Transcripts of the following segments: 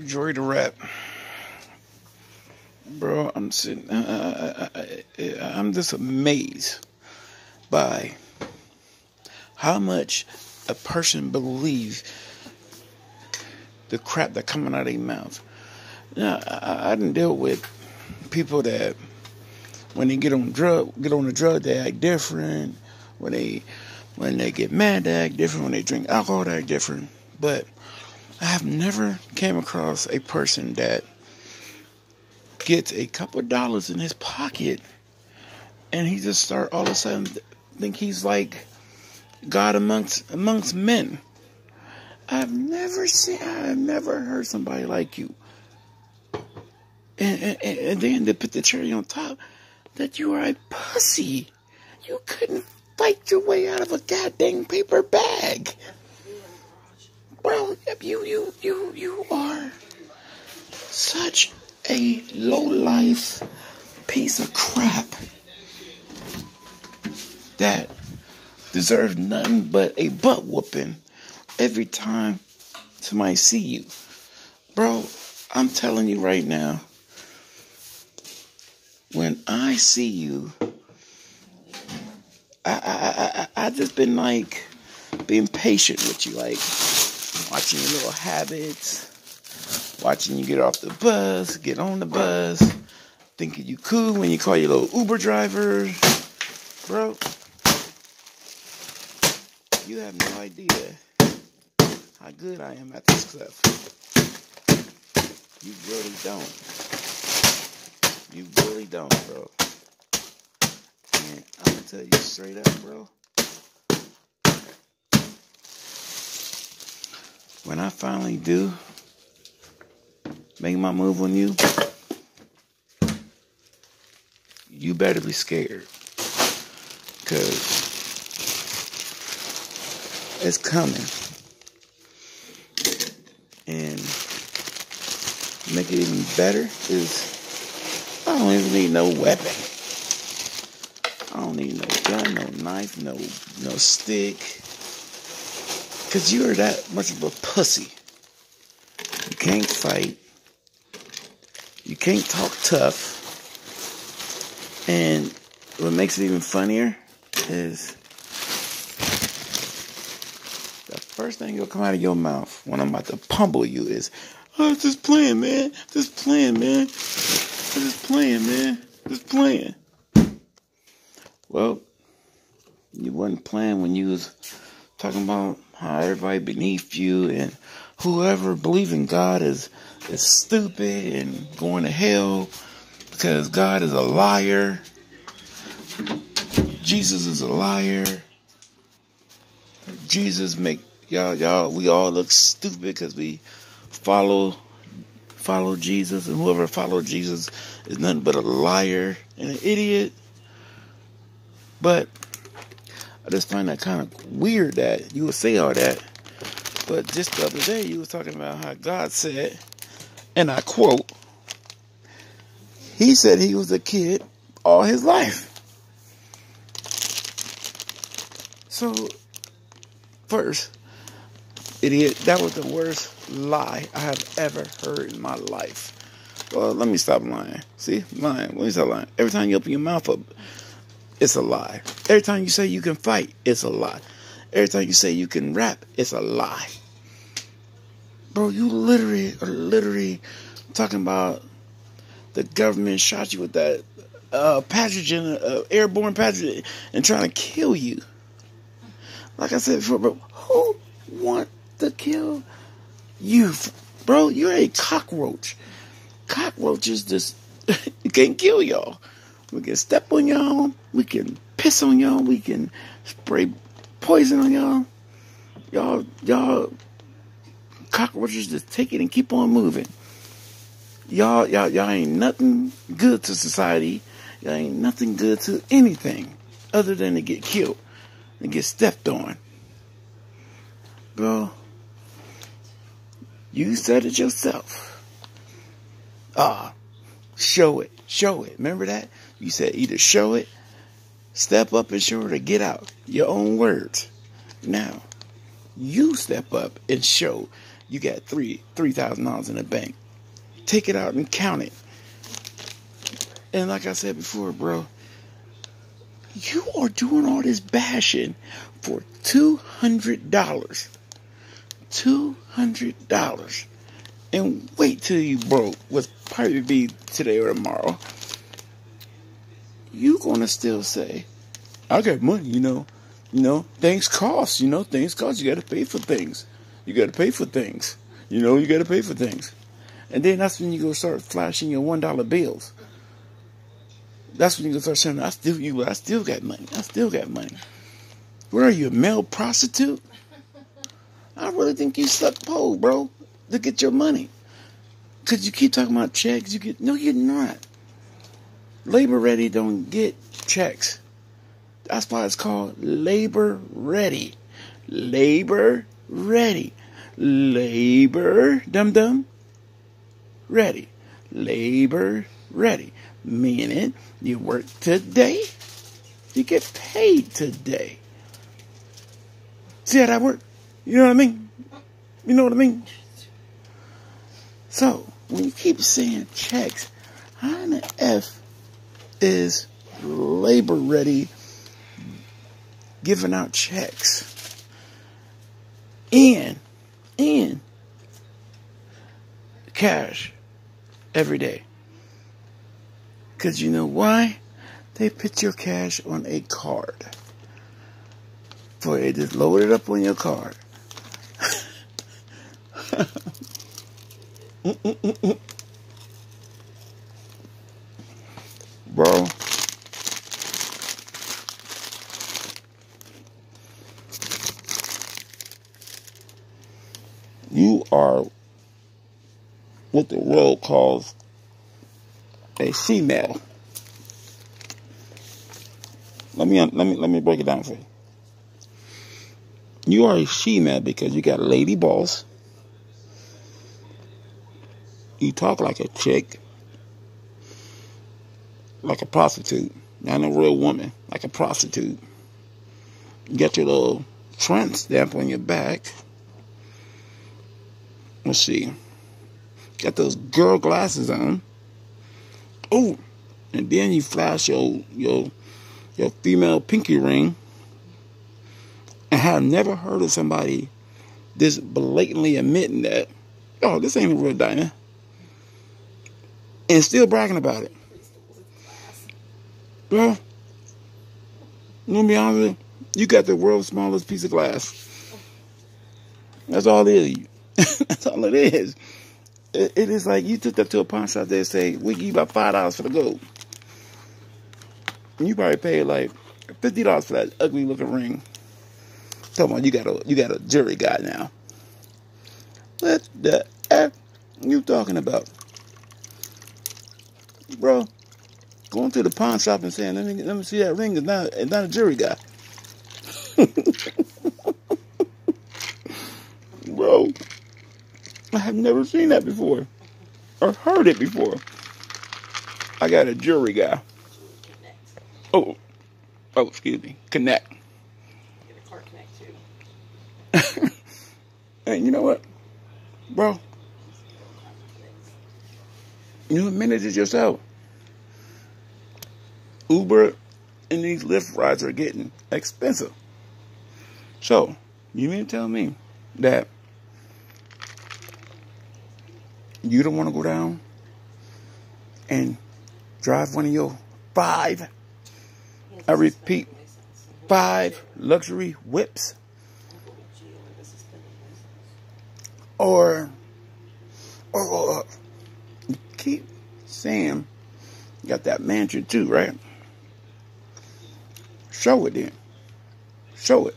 Joy to rap, bro. I'm sitting. I'm just amazed by how much a person believes the crap that coming out of their mouth. Now, I done dealt with people that when they get on the drug, they act different. When they get mad, they act different. When they drink alcohol, they act different. But I have never came across a person that gets a couple of dollars in his pocket and he just start all of a sudden think he's like God amongst men. I've never heard somebody like you. And then to put the cherry on top, that you are a pussy. You couldn't fight your way out of a goddamn paper bag. Bro, you are such a low-life piece of crap that deserves nothing but a butt whooping every time somebody see you. Bro, I'm telling you right now, when I see you, I just been like being patient with you, like watching your little habits, watching you get off the bus, get on the bus, thinking you cool when you call your little Uber driver. Bro, you have no idea how good I am at this stuff. You really don't. You really don't, bro. And I'm gonna tell you straight up, bro. When I finally do make my move on you, you better be scared. Because it's coming. And make it even better is I don't even need no weapon. I don't need no gun, no knife, no stick. Because you're that much of a pussy. You can't fight. You can't talk tough. And what makes it even funnier is the first thing that'll come out of your mouth when I'm about to pummel you is, "Oh, just playing, man. Just playing, man. I'm just playing, man. Just playing." Well, you wasn't playing when you was talking about how everybody beneath you and whoever believes in God is stupid and going to hell because God is a liar. Jesus is a liar. Jesus make y'all we all look stupid because we follow Jesus, and whoever followed Jesus is nothing but a liar and an idiot. But I just find that kind of weird that you would say all that. But just the other day, you was talking about how God said, and I quote, He said he was a kid all his life. So, first, idiot, that was the worst lie I have ever heard in my life. Well, let me stop lying. See, lying. Let me stop lying. Every time you open your mouth up, it's a lie. Every time you say you can fight, it's a lie. Every time you say you can rap, it's a lie. Bro, you literally talking about the government shot you with that pathogen, airborne pathogen, and trying to kill you. Like I said before, bro, who want to kill you? Bro, you're a cockroach. Cockroaches just, you can't kill y'all. We can step on y'all. We can piss on y'all. We can spray poison on y'all. Y'all cockroaches just take it and keep on moving. Y'all ain't nothing good to society. Y'all ain't nothing good to anything other than to get killed and get stepped on. Bro, you said it yourself. Show it. Remember that? You said either show it, step up and show it, or get out. Your own words. Now, you step up and show you got $3,000 in the bank. Take it out and count it. And like I said before, bro, you are doing all this bashing for $200. $200. And wait till you broke, was probably be today or tomorrow. You gonna still say, I got money, things cost, things cost. You gotta pay for things. You gotta pay for things. You gotta pay for things. And then that's when you go start flashing your $1 bills. That's when you go start saying, I still got money. I still got money. What are you, a male prostitute? I really think you suck pole, bro, to get your money. Because you keep talking about checks. No, you're not. Labor ready don't get checks. That's why it's called labor ready. Labor ready. Labor, dum-dum, ready. Labor ready. Meaning, you work today, you get paid today. See how that works? You know what I mean? You know what I mean? So, when you keep saying checks, how in the F is labor ready giving out checks and cash every day? Because you know why? They put your cash on a card. For it just load it up on your card. Bro. You are what the world calls a female. Let me break it down for you. You are a female because you got a lady boss. You talk like a chick, like a prostitute, not a real woman, like a prostitute. You got your little tramp stamp on your back. Let's see. Got those girl glasses on. Oh, and then you flash your female pinky ring. And have never heard of somebody this blatantly admitting that, oh, this ain't a real diamond. And still bragging about it. Bro, I'm gonna be honest with you, you got the world's smallest piece of glass. That's all it is. That's all it is. It is like you took that to a pawn shop there and say, we give you about $5 for the gold. And you probably paid like $50 for that ugly looking ring. Come on, you got a jury guy now. What the F you talking about? Bro, going to the pawn shop and saying, let me see that ring is not a jury guy. Bro, I have never seen that before. Or heard it before. I got a jury guy. Oh, excuse me. Connect. And you know what, bro? You manage it yourself. Uber and these Lyft rides are getting expensive. So, you mean to tell me that you don't want to go down and drive one of your 5, I repeat, 5 luxury whips? Or keep saying you got that mansion too, right? Show it then. Show it.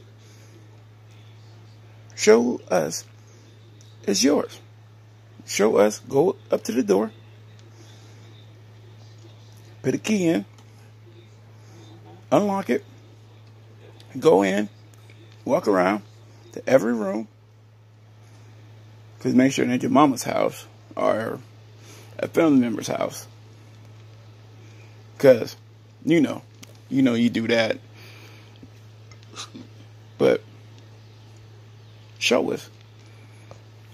Show us it's yours. Show us, go up to the door, put a key in, unlock it, go in, walk around to every room. Please make sure it's your mama's house or a family member's house. Because, you do that. But show us.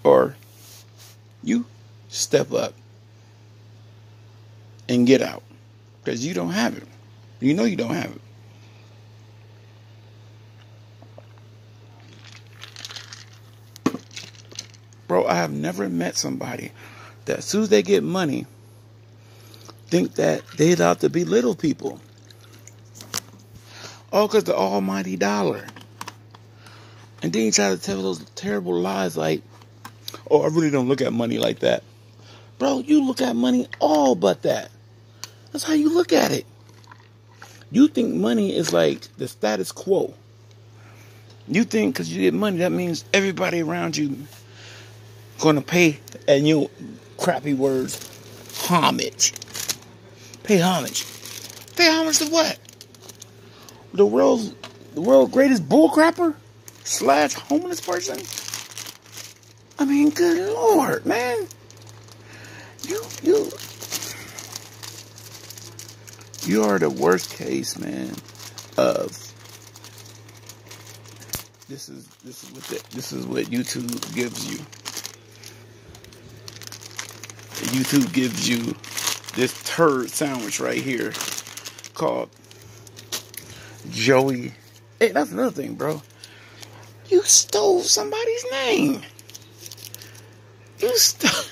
or you step up and get out, because you don't have it. You know you don't have it. Bro, I have never met somebody that as soon as they get money, think that they allowed to belittle people. All because the almighty dollar. And then you try to tell those terrible lies like, oh, I really don't look at money like that. Bro, you look at money all but that. That's how you look at it. You think money is like the status quo. You think because you get money, that means everybody around you going to pay, and you crappy words, homage. Pay homage. Pay homage to what? The world's greatest bullcrapper / homeless person? I mean, good Lord, man. You are the worst case, man, of this is what YouTube gives you. YouTube gives you this turd sandwich right here called Joey. Hey, that's another thing, bro. You stole somebody's name. You stole.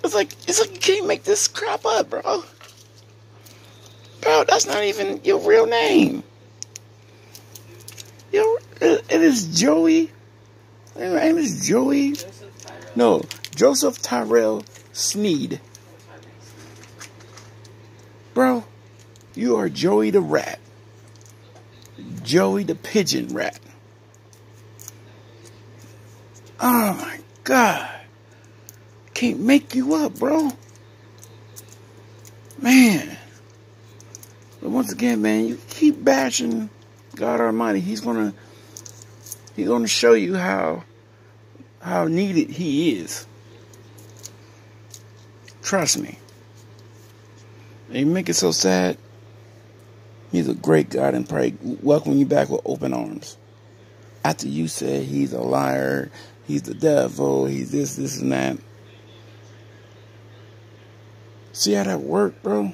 It's like you can't make this crap up, bro. Bro, that's not even your real name. It is Joey. My name is Joey. No, Joseph Tyrell Sneed. Bro, you are Joey the rat. Joey the pigeon rat. Oh my God. Can't make you up, bro. Man. But once again, man, you keep bashing God Almighty. He's gonna show you how needed He is. Trust me. And you make it so sad. He's a great God and pray welcome you back with open arms. After you said He's a liar, He's the devil, He's this and that. See how that worked, bro?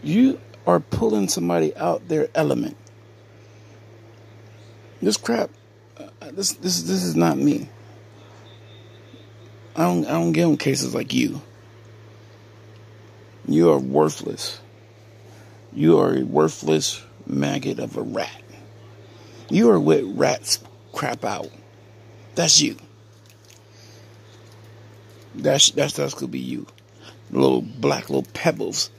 You are pulling somebody out their element. This crap, this is not me. I don't get on cases like you. You are worthless. You are a worthless maggot of a rat. You are what rats crap out. That's you. That's could be you. Little black little pellets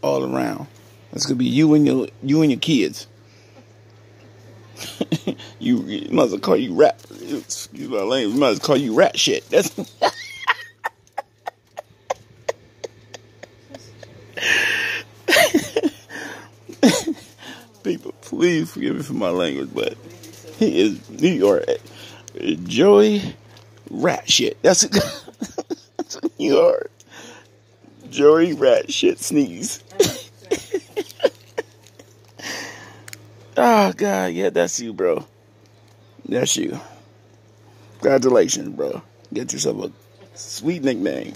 all around. That's gonna be you and your kids. you might as well call you rat. Excuse my language. You might as well call you rat shit. That's people, please forgive me for my language, but you are Joey rat shit. That's what you are. Joey rat shit sneeze. Oh God, yeah, that's you, bro. That's you. Congratulations, bro. Get yourself a sweet nickname.